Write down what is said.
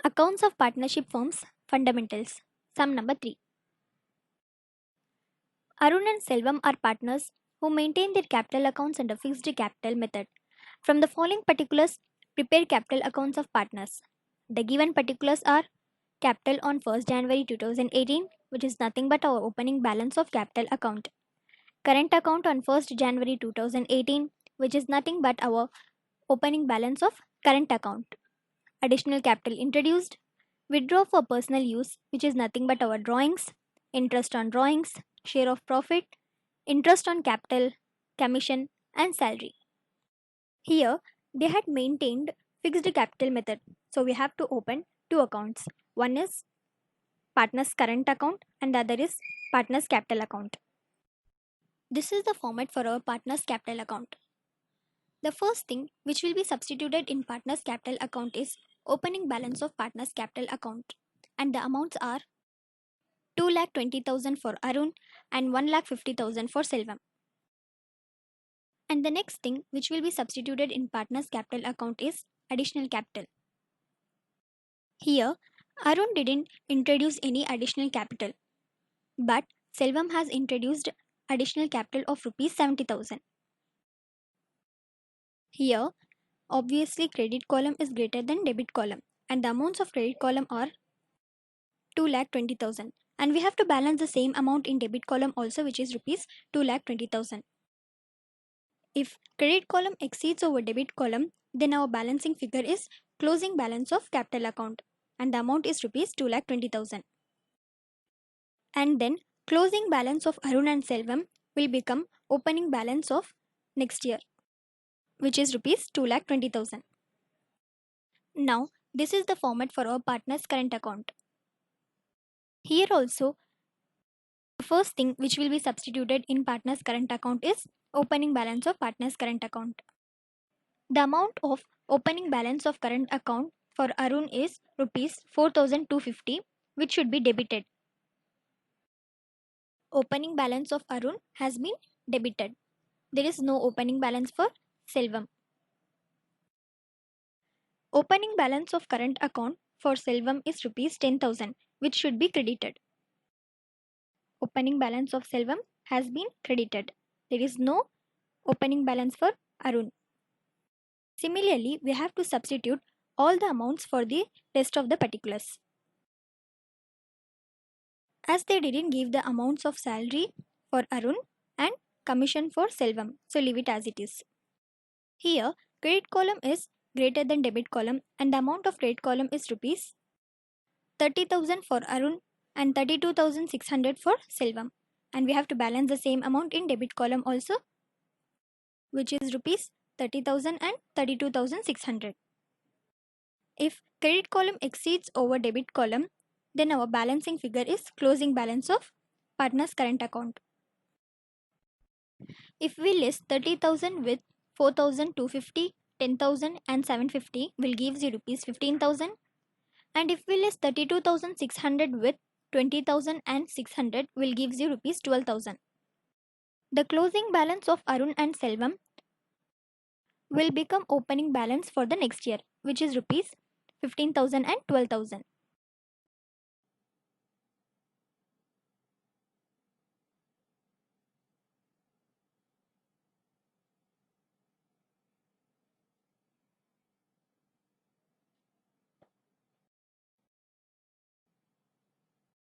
Accounts of partnership firms fundamentals. Sum number 3. Arun and Selvam are partners who maintain their capital accounts under fixed capital method. From the following particulars, prepare capital accounts of partners. The given particulars are capital on 1st January 2018, which is nothing but our opening balance of capital account. Current account on 1st January 2018, which is nothing but our opening balance of current account. Additional capital introduced. Withdraw for personal use, which is nothing but our drawings, interest on drawings, share of profit, interest on capital, commission, and salary. Here, they had maintained fixed capital method. So we have to open two accounts. One is partner's current account and the other is partner's capital account. This is the format for our partner's capital account. The first thing which will be substituted in partner's capital account is opening balance of partner's capital account, and the amounts are 2,20,000 for Arun and 1,50,000 for Selvam. And the next thing which will be substituted in partner's capital account is additional capital. Here, Arun didn't introduce any additional capital, but Selvam has introduced additional capital of rupees 70,000. Here, obviously credit column is greater than debit column, and the amounts of credit column are 2,20,000, and we have to balance the same amount in debit column also, which is rupees 2,20,000. If credit column exceeds over debit column, then our balancing figure is closing balance of capital account, and the amount is rupees 2,20,000. And then closing balance of Arun and Selvam will become opening balance of next year, which is rupees 2,20,000. Now, this is the format for our partner's current account. Here also, the first thing which will be substituted in partner's current account is opening balance of partner's current account. The amount of opening balance of current account for Arun is rupees 4,250, which should be debited. Opening balance of Arun has been debited. There is no opening balance for Selvam. Opening balance of current account for Selvam is rupees 10,000, which should be credited. Opening balance of Selvam has been credited. There is no opening balance for Arun. Similarly, we have to substitute all the amounts for the rest of the particulars. As they didn't give the amounts of salary for Arun and commission for Selvam, so leave it as it is. Here, credit column is greater than debit column, and the amount of credit column is rupees 30,000 for Arun and 32,600 for Selvam, and we have to balance the same amount in debit column also, which is rupees 30,000 and 32,600. If credit column exceeds over debit column, then our balancing figure is closing balance of partner's current account. If we list 30,000 with 4,250, 10,000 and 750 will give you rupees 15,000, and if we list 32,600 with 20,000 and 600 will give you rupees 12,000. The closing balance of Arun and Selvam will become opening balance for the next year, which is rupees 15,000 and 12,000.